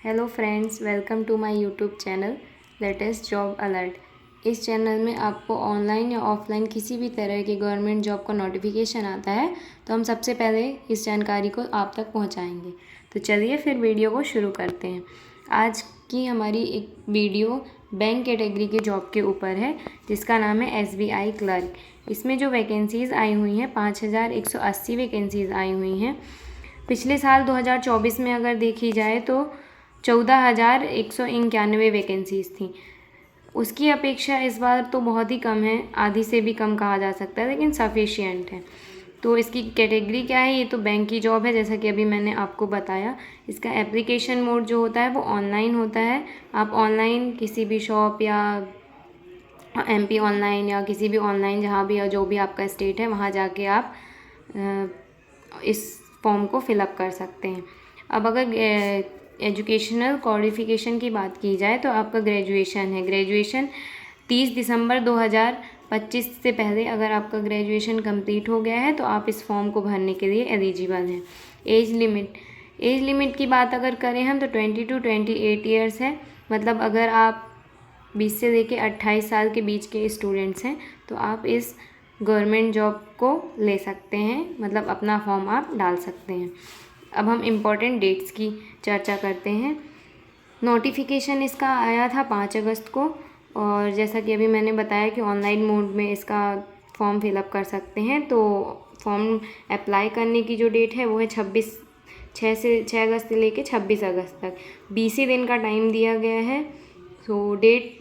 Hello friends, welcome to my YouTube channel latest job alert. इस चैनल में आपको ऑनलाइन या ऑफलाइन किसी भी तरह की गवर्नमेंट जॉब का नोटिफिकेशन आता है तो हम सबसे पहले इस जानकारी को आप तक पहुंचाएंगे। तो चलिए फिर वीडियो को शुरू करते हैं। आज की हमारी एक वीडियो बैंक कैटेगरी के जॉब के ऊपर है जिसका नाम है SBI क्लर्क। इसमें जो वैकेंसीज़ आई हुई हैं 5180 वैकेंसीज़ आई हुई हैं। पिछले साल 2024 में अगर देखी जाए तो 14,191 वैकेंसीज़ थी। उसकी अपेक्षा इस बार तो बहुत ही कम है, आधी से भी कम कहा जा सकता है, लेकिन सफिशिएंट है। तो इसकी कैटेगरी क्या है? ये तो बैंक की जॉब है, जैसा कि अभी मैंने आपको बताया। इसका एप्लीकेशन मोड जो होता है वो ऑनलाइन होता है। आप ऑनलाइन किसी भी शॉप या MP ऑनलाइन या किसी भी ऑनलाइन जहाँ भी जो भी आपका स्टेट है वहाँ जाके आप इस फॉर्म को फिलअप कर सकते हैं। अब अगर एजुकेशनल क्वालिफ़िकेशन की बात की जाए तो आपका ग्रेजुएशन है। ग्रेजुएशन 30 दिसंबर 2025 से पहले अगर आपका ग्रेजुएशन कंप्लीट हो गया है तो आप इस फॉर्म को भरने के लिए एलिजिबल हैं। एज लिमिट की बात अगर करें हम तो 20 to 28 ईयर्स है। मतलब अगर आप 20 से लेके 28 साल के बीच के स्टूडेंट्स हैं तो आप इस गवर्नमेंट जॉब को ले सकते हैं, मतलब अपना फॉर्म आप डाल सकते हैं। अब हम इम्पॉर्टेंट डेट्स की चर्चा करते हैं। नोटिफिकेशन इसका आया था 5 अगस्त को, और जैसा कि अभी मैंने बताया कि ऑनलाइन मोड में इसका फॉर्म फिलअप कर सकते हैं। तो फॉर्म अप्लाई करने की जो डेट है वो है 6 अगस्त से लेके 26 अगस्त तक 20 ही दिन का टाइम दिया गया है। तो डेट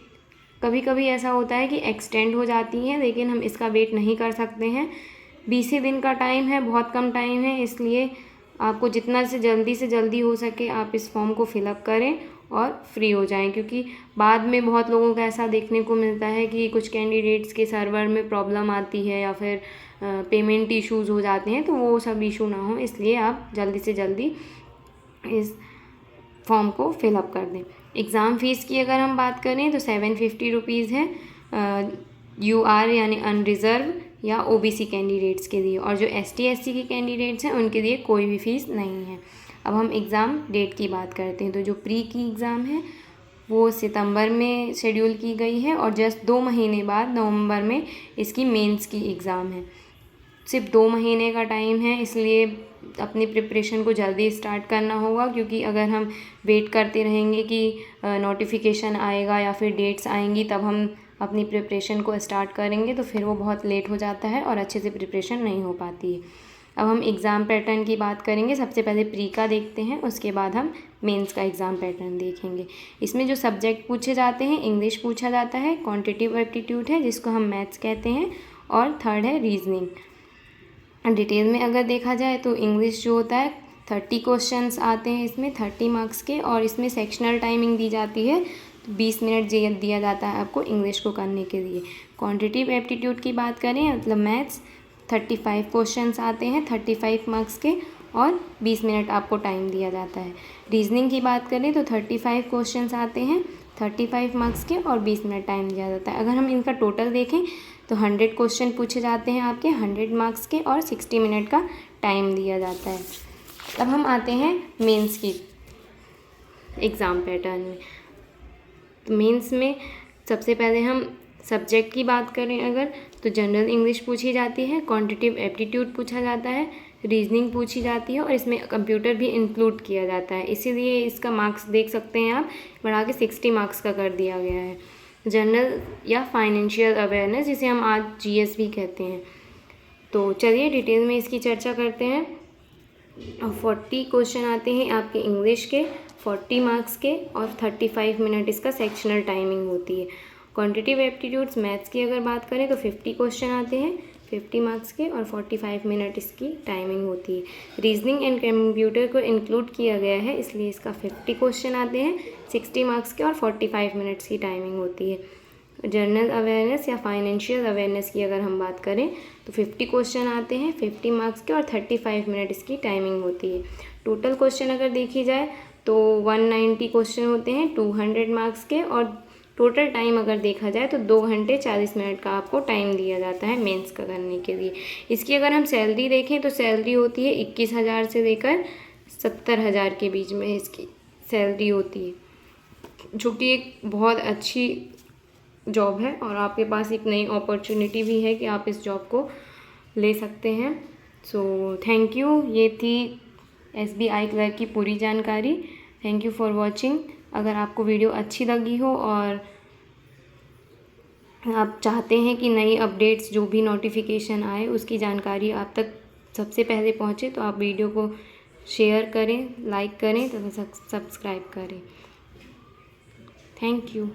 कभी कभी ऐसा होता है कि एक्सटेंड हो जाती है, लेकिन हम इसका वेट नहीं कर सकते हैं। 20 ही दिन का टाइम है, बहुत कम टाइम है, इसलिए आपको जितना से जल्दी हो सके आप इस फॉर्म को फिलअप करें और फ्री हो जाएं। क्योंकि बाद में बहुत लोगों का ऐसा देखने को मिलता है कि कुछ कैंडिडेट्स के सर्वर में प्रॉब्लम आती है या फिर पेमेंट इश्यूज़ हो जाते हैं, तो वो सब इशू ना हो, इसलिए आप जल्दी से जल्दी इस फॉर्म को फिलअप कर दें। एग्ज़ाम फ़ीस की अगर हम बात करें तो 750 रुपीज़ है UR यानी अनरिज़र्व या OBC कैंडिडेट्स के लिए, और जो ST SC के कैंडिडेट्स हैं उनके लिए कोई भी फ़ीस नहीं है। अब हम एग्ज़ाम डेट की बात करते हैं तो जो प्री की एग्ज़ाम है वो सितंबर में शेड्यूल की गई है, और जस्ट 2 महीने बाद नवंबर में इसकी मेंस की एग्ज़ाम है। सिर्फ 2 महीने का टाइम है, इसलिए अपनी प्रिपरेशन को जल्दी स्टार्ट करना होगा। क्योंकि अगर हम वेट करते रहेंगे कि नोटिफिकेशन आएगा या फिर डेट्स आएंगी तब हम अपनी प्रिपरेशन को स्टार्ट करेंगे तो फिर वो बहुत लेट हो जाता है और अच्छे से प्रिपरेशन नहीं हो पाती है। अब हम एग्ज़ाम पैटर्न की बात करेंगे। सबसे पहले प्री का देखते हैं, उसके बाद हम मेंस का एग्ज़ाम पैटर्न देखेंगे। इसमें जो सब्जेक्ट पूछे जाते हैं, इंग्लिश पूछा जाता है, क्वांटिटेटिव एप्टीट्यूड है जिसको हम मैथ्स कहते हैं, और थर्ड है रीजनिंग। डिटेल में अगर देखा जाए तो इंग्लिश जो होता है 30 क्वेश्चंस आते हैं इसमें 30 मार्क्स के, और इसमें सेक्शनल टाइमिंग दी जाती है, तो 20 मिनट दिया जाता है आपको इंग्लिश को करने के लिए। क्वांटिटेटिव एप्टीट्यूड की बात करें मतलब मैथ्स 35 क्वेश्चंस आते हैं 35 मार्क्स के, और 20 मिनट आपको टाइम दिया जाता है। रीजनिंग की बात करें तो 35 क्वेश्चंस आते हैं 35 मार्क्स के, और 20 मिनट टाइम दिया जाता है। अगर हम इनका टोटल देखें तो 100 क्वेश्चन पूछे जाते हैं आपके 100 मार्क्स के, और 60 मिनट का टाइम दिया जाता है। अब हम आते हैं मेंस की एग्ज़ाम पैटर्न में। तो मेंस में सबसे पहले हम सब्जेक्ट की बात करें अगर तो जनरल इंग्लिश पूछी जाती है, क्वांटिटेटिव एप्टीट्यूड पूछा जाता है, रीजनिंग पूछी जाती है, और इसमें कंप्यूटर भी इंक्लूड किया जाता है। इसीलिए इसका मार्क्स देख सकते हैं आप, बढ़ा के 60 मार्क्स का कर दिया गया है। जनरल या फाइनेंशियल अवेयरनेस जिसे हम आज GS भी कहते हैं। तो चलिए डिटेल में इसकी चर्चा करते हैं। 40 क्वेश्चन आते हैं आपके इंग्लिश के 40 मार्क्स के, और 35 मिनट इसका सेक्शनल टाइमिंग होती है। क्वांटिटेटिव एप्टीट्यूड्स मैथ्स की अगर बात करें तो 50 क्वेश्चन आते हैं 50 मार्क्स के, और 45 मिनट इसकी टाइमिंग होती है। रीजनिंग एंड कंप्यूटर को इंक्लूड किया गया है, इसलिए इसका 50 क्वेश्चन आते हैं 60 मार्क्स के, और 45 मिनट्स की टाइमिंग होती है। जनरल अवेयरनेस या फाइनेंशियल अवेयरनेस की अगर हम बात करें तो 50 क्वेश्चन आते हैं 50 मार्क्स के, और 35 मिनट इसकी टाइमिंग होती है। टोटल क्वेश्चन अगर देखी जाए तो 190 क्वेश्चन होते हैं 200 मार्क्स के, और टोटल टाइम अगर देखा जाए तो 2 घंटे 40 मिनट का आपको टाइम दिया जाता है मेंस का करने के लिए। इसकी अगर हम सैलरी देखें तो सैलरी होती है 21,000 से लेकर 70,000 के बीच में इसकी सैलरी होती है, जो कि एक बहुत अच्छी जॉब है और आपके पास एक नई अपॉर्चुनिटी भी है कि आप इस जॉब को ले सकते हैं। So thank you. ये थी SBI क्लर्क की पूरी जानकारी। Thank you for watching. अगर आपको वीडियो अच्छी लगी हो और आप चाहते हैं कि नई अपडेट्स जो भी नोटिफिकेशन आए उसकी जानकारी आप तक सबसे पहले पहुंचे, तो आप वीडियो को शेयर करें, लाइक करें तथा सब्सक्राइब करें। Thank you.